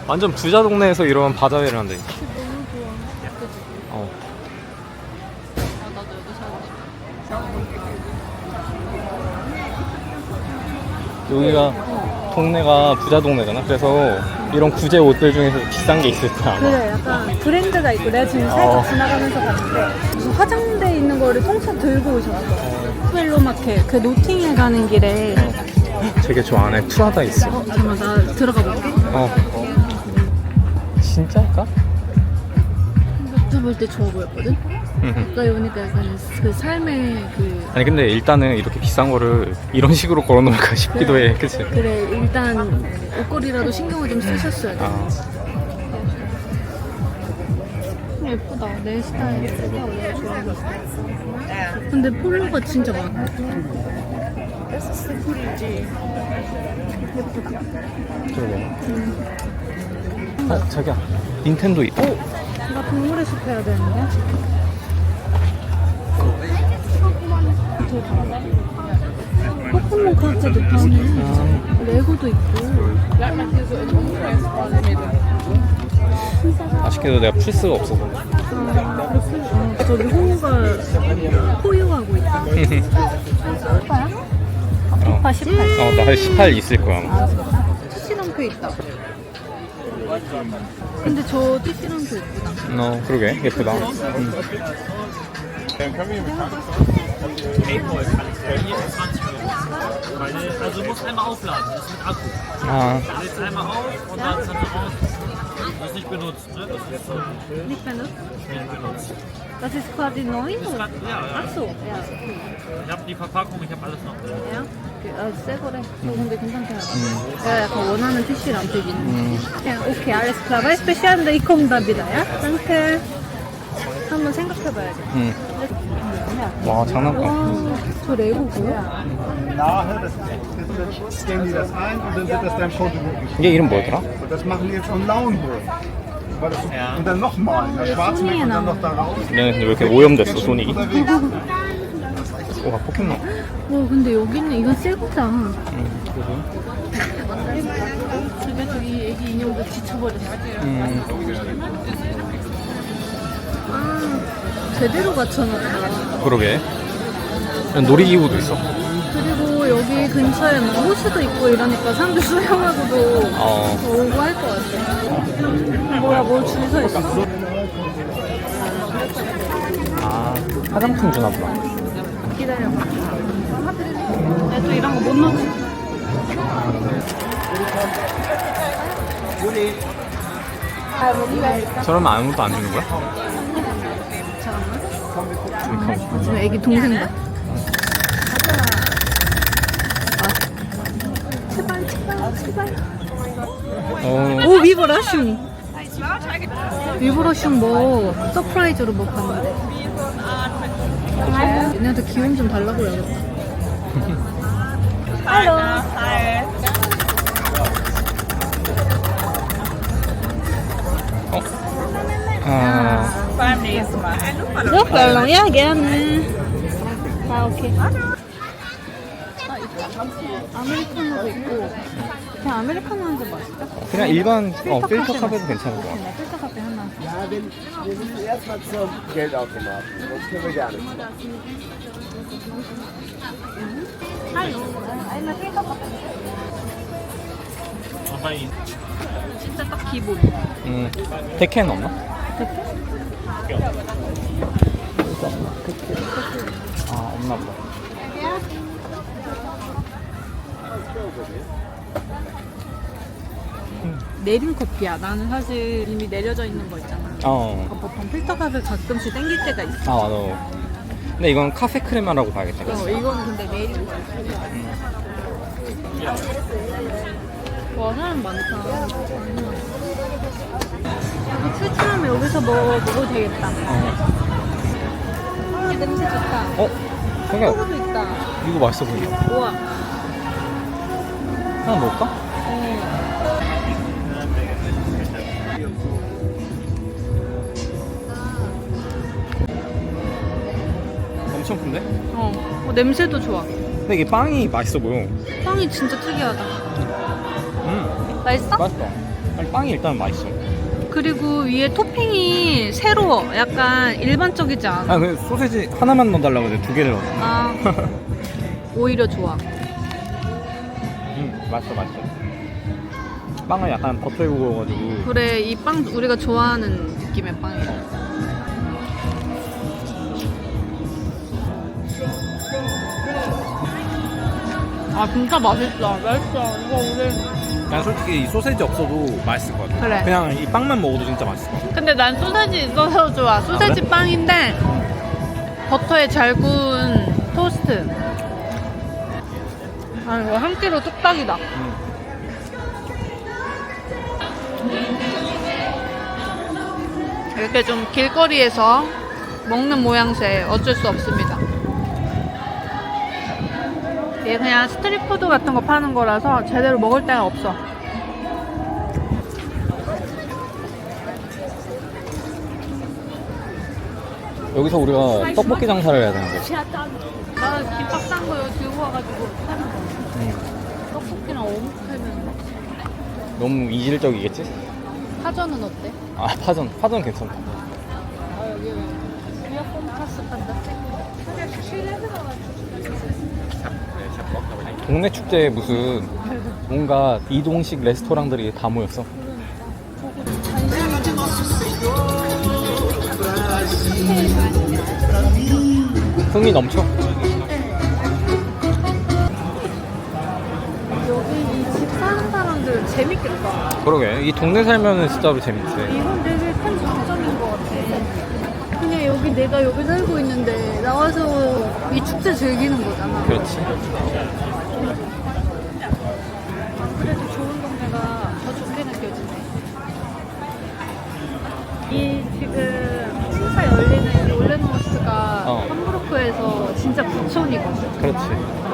완전 부자 동네에서 이런 바다회를 한대. 너무 좋아. 그치? 어. 아, 나도 여기 살고 싶어. 여기가 동네가 부자 동네잖아. 그래서 이런 구제 옷들 중에서 비싼 게 있을 거야. 아마. 그래, 약간 브랜드가 있고 내가 지금 살짝 지나가면서 봤는데 무슨 화장대 있는 거를 통째로 들고 오셨어. 벨로마켓 그 노팅에 가는 길에. 되게 저 안에 프라다 있어. 잠깐만 나 들어가 볼게. 진짜일까? 또 볼 때 좋아 보였거든? 가까이 오니까 약간 그 삶의 그 아니 근데 일단은 이렇게 비싼 거를 이런 식으로 걸어놓을까 싶기도 해. 그치? 그래 일단 옷걸이라도 신경을 좀 쓰셨어야 돼. 예쁘다. 내 스타일 진짜 원래 좋아하는 스타일. 근데 폴로가 진짜 많아. 예쁘다. 그러게. 자기야 닌텐도 있다. 나 동물의 숲 해야 되는데. 포켓몬 카드도 파네. 레고도 있고. 아쉽게도 내가 플스가 없어서. 저기 호우가 포유하고 있다. 오빠야? 오빠 18. 나 한 18 있을 거야. 아마. 티시랑표 있다. 근데 저 티시랑표 예쁘다. 그러게 예쁘다. Also muss einmal aufladen, das ist mit Akku. Lädst einmal auf und dann kannst du raus. Das ist nicht benutzt, ne? Das ist so Nicht benutzt? nicht benutzt. Das ist quasi neu? Oder? Ja, Ach ja. so, ja. Okay. Ich habe die Verpackung, ich habe alles noch drin. Ja? 새 거래. 근데 괜찮게 하다. 내가 약간 원하는 티시랑표긴. 그냥 오케이, alles klar. Weil spezielle ich komme da wieder, ja? Danke. 한번 생각해봐야지. 와 장난감. 와, 저 레고고요? Nachher, scannen die das ein und dann wird das dein Fotobuch geschickt. 이게 이름 뭐였더라? Das machen die jetzt von Lauenburg. Und dann nochmal, der Schwarzenegger und dann noch darauf. 얘는 근데 왜 이렇게 오염됐어 소닉이? 와 포켓몬. 와, 근데 여기는 이건 새 거다. 집에 저기 애기 인형도 지쳐버렸어. 아, 제대로 갖춰놨다. 그러게. 놀이기구도 있어. 그리고 여기 근처에 뭐 호수도 있고 이러니까 사람들 수영하고도 오고 할 것 같아. 뭐야, 뭘 줄 서 있어. 화장품 주나 보다. 기다려봐. 내가 또 이런 거 못 넣지. 저러면 아무것도 안 주는 거야? 잠깐만. 지금 애기 동생 봐. 제발, 제발, 제발. 오, 위버러슝. 위버러슝 뭐 서프라이즈로 뭐 봤는데. 얘네한테 기운 좀 달라고 해야겠다. 할로. Rất là nóng nhá, gerne. 아, 오케이. 아메리카노도 있고. 그냥 아메리카노 한 잔 마실까? 그냥 일반 필터 카페 카페도 괜찮을 것 같아. 네, 필터 카페 하나. Ja, wir müssen erstmal zum Geldautomaten, sonst können wir gar nicht. Aber ihn. 진짜 딱 기본. 데케는 없나? 없나 보다. 내린 커피야. 나는 사실 이미 내려져 있는 거 있잖아. 보통 필터 카페 가끔씩 땡길 때가 있어. 맞아. 근데 이건 카페 크레마라고 봐야겠다. 이거는 근데 내린 거야. 와, 사람 많다. 이거 출출하면 여기서 먹어도 되겠다. 아, 냄새 좋다. 그러니까 호구도 있다. 이거 맛있어 보인다. 우와. 하나 먹을까? 엄청 큰데? 냄새도 좋아. 근데 이게 빵이 맛있어 보여. 빵이 진짜 특이하다. 맛있어? 맛있어. 아니, 빵이 일단 맛있어. 그리고 위에 토핑이 새로워. 약간 일반적이지 않아. 아, 그 소세지 하나만 넣어달라고 해서 2개를 넣었어. 아, 오히려 좋아. 맛있어, 맛있어. 빵을 약간 버터에 구워가지고. 그래, 이 빵 우리가 좋아하는 느낌의 빵이야. 아, 진짜 맛있다. 맛있어. 이거 우리. 난 솔직히 이 소세지 없어도 맛있을 것 같아. 그래. 그냥 이 빵만 먹어도 진짜 맛있을 것 같아. 근데 난 소세지 있어서 좋아. 소세지 그래? 빵인데 버터에 잘 구운 토스트. 아, 이거 한 끼로 뚝딱이다. 이렇게 좀 길거리에서 먹는 모양새 어쩔 수 없습니다. 이게 그냥 스트리트푸드 같은 거 파는 거라서 제대로 먹을 데가 없어. 여기서 우리가 떡볶이 장사를 해야 되는 거지. 나 김밥 싼 거 여기 들고 와가지고 사는 거. 떡볶이랑 어묵 팔면 너무 이질적이겠지? 파전은 어때? 아, 파전 괜찮다. 아, 여기 비어폰 파스 판다. 동네 축제에 무슨 뭔가 이동식 레스토랑들이 다 모였어. 흥이 넘쳐. 여기 이 집 사는 사람들 재밌겠다. 그러게. 이 동네 살면은 진짜로 재밌지. 이건 되게 큰 장점인 것 같아. 그냥 여기 내가 여기 살고 있는데 나와서 이 축제 즐기는 거잖아. 그렇지. 안 그래도 좋은 동네가 더 좋게 느껴지네. 이 지금 행사 열리는 이 올레노스가 함부르크에서 진짜 부촌이거든. 그렇지.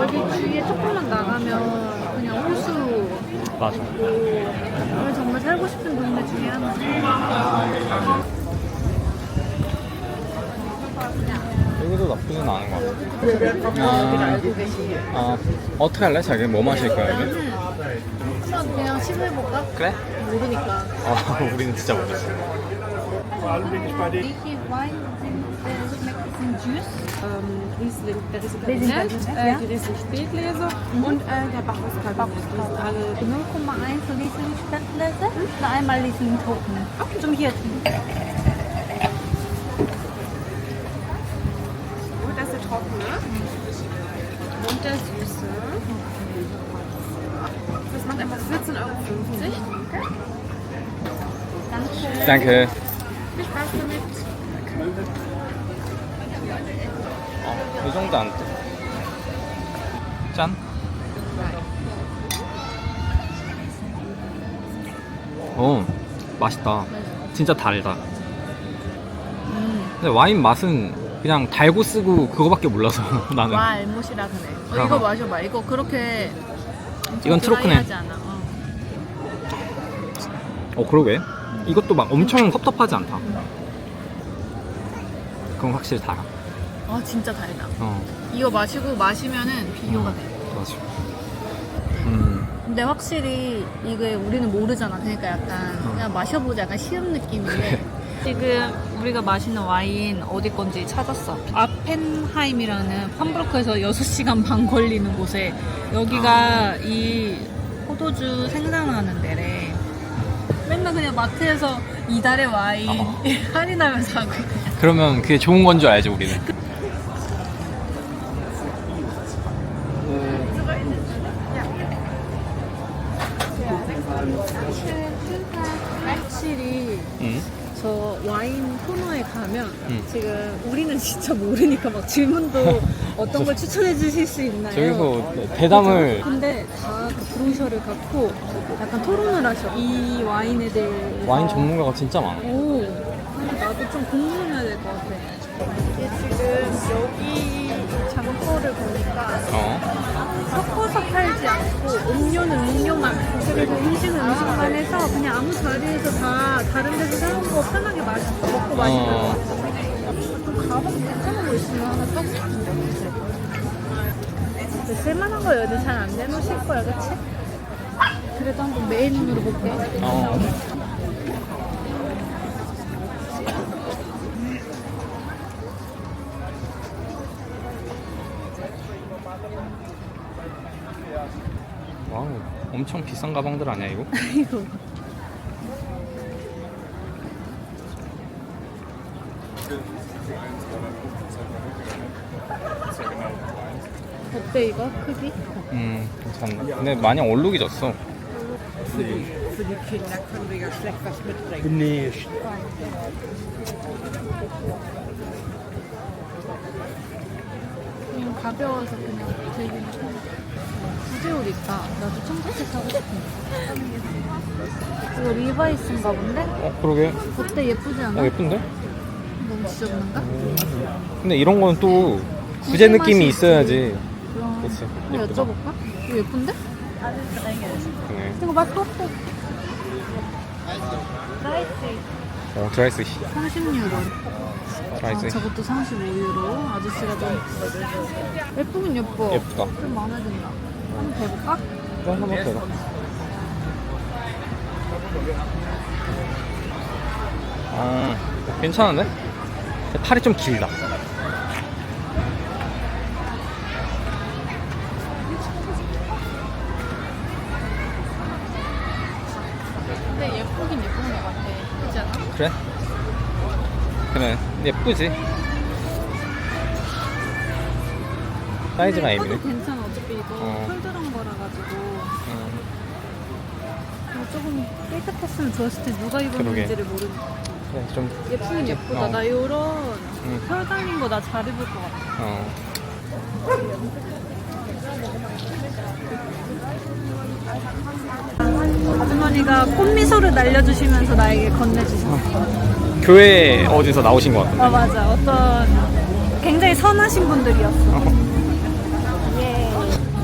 여기 주위에 조금만 나가면 그냥 호수. 맞아. 오늘 정말 살고 싶은 동네 중에 하나. 여기도 나쁘진 않은 것 같아. 여기를 알고 계시네. 아, 어떻게 할래? 자기 뭐 마실 거야, 여기? 한번 그냥 시도해볼까? 그래? 모르니까. 우리는 진짜 모르지. Welche Wein schmeckt es in Juice? Riesling, der Riesling Riesling, Kabinett, die Riesling Spätlese und der Bacchus Kabinett. 0,1 Riesling Spätlese und einmal Riesling Trocken. Zum hier trinken. Und das ist der trockene. Und der süße. Das macht einfach 14,50 €. Danke. Viel Spaß damit. 이 정도 안 돼. 짠. 맛있다. 진짜 달다. 근데 와인 맛은 그냥 달고 쓰고 그거밖에 몰라서 나는. 와, 알못이라 그래. 이거 마셔봐. 이거 그렇게 이건 트로크네. 드라이하지 않아. 그러게. 이것도 막 엄청 텁텁하지 않다. 그건 확실히 달아. 아, 진짜 달다. 이거 마시면은 비교가 돼. 맞아. 근데 확실히 이게 우리는 모르잖아. 그러니까 약간 그냥 마셔보자 약간 시험 느낌인데 지금 우리가 마시는 와인 어디 건지 찾았어. 아펜하임이라는 함부르크에서 6시간 반 걸리는 곳에 여기가 이 포도주 생산하는 데래. 맨날 그냥 마트에서 이달의 와인 할인하면 사고. 그러면 그게 좋은 건 줄 알지 우리는. 확실히 저 와인 코너에 가면 지금 우리는 진짜 모르니까 막 질문도 어떤 걸 추천해 주실 수 있나요? 저기서 대담을. 근데 다 그 브로셔를 갖고 약간 토론을 하셔. 이 와인에 대해 와인 전문가가 진짜 많아. 오, 근데 나도 좀 공부해야 될 것 같아. 이게 지금 여기 장터를 보니까 섞어서 팔지 않고 음료는 음료만, 그래서 음식은 음식만 해서 그냥 아무 자리에서 다 다른 데서 사는 거 편하게 먹고 마시면 좀 가방 괜찮은 거 있으면 하나 사고 싶은데. 쓸만한 거 여기 잘 안 내놓으실 거야, 그치? 그래도 한번 메인으로 볼게. 와우, 엄청 비싼 가방들 아니야 이거? 이거. 어때 이거 크기? 괜찮네. 근데 마냥 얼룩이졌어. 그냥 가벼워서 그냥 들기는 편. 구제 옷 있다. 나도 청바지 사고 싶어. 이거 리바이스인가 본데? 그러게. 어때 예쁘지 않아? 예쁜데? 너무 지저분한가? 근데 이런 건 또 구제 느낌이 있어야지. 그럼 그치. 한번 예쁘다. 여쭤볼까? 이거 예쁜데? 네. 이거 맛도 없어. 라이스 드라이스 30유로. 드라이스. 저것도 35유로. 아저씨가 좀 예쁘긴 예뻐. 예쁘다. 좀 마음에 든다. 한번 대볼까? 한번 해봐. 괜찮은데? 팔이 좀 길다. 근데 예쁘긴 예쁜 것 같아. 그렇지 않아? 그래? 그래, 예쁘지? 사이즈가 근데 M이네. 커도 괜찮아. 어차피 이거 폴드런 거라 가지고. 조금 깨끗했으면 좋았을 텐데 누가 입었는지를 모르니까. 그래, 좀. 예쁘긴 예쁘다. 나 요런 펄 달린 거 나 잘 입을 것 같아. 아주머니가 꽃미소를 날려주시면서 나에게 건네주셨어. 교회 어디서 나오신 것 같은데. 맞아. 어떤 굉장히 선하신 분들이었어. 예.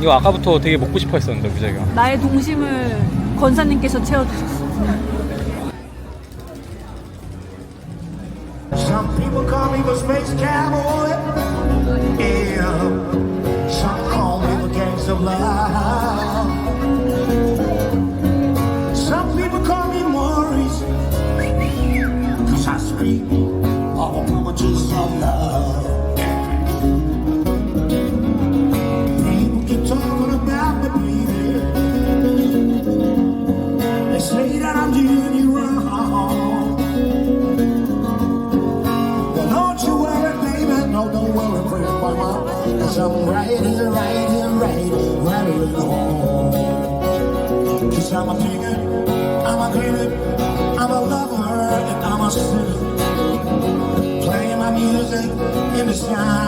이거 아까부터 되게 먹고 싶어 했었는데, 무지개가. 나의 동심을 권사님께서 채워주셨어. Some people call me the space cowboy. Yeah. Some call me the gangster of love. Some people call me Maurice. 'Cause I speak all promises of love. People keep talking about me, baby. They say that I'm doing you wrong. No, don't worry, pretty mama, 'cause I'm right here, right here, right here home. 'Cause I'm a king, I'm a queen, I'm a lover, and I'm a sinner. Playing my music in the sun.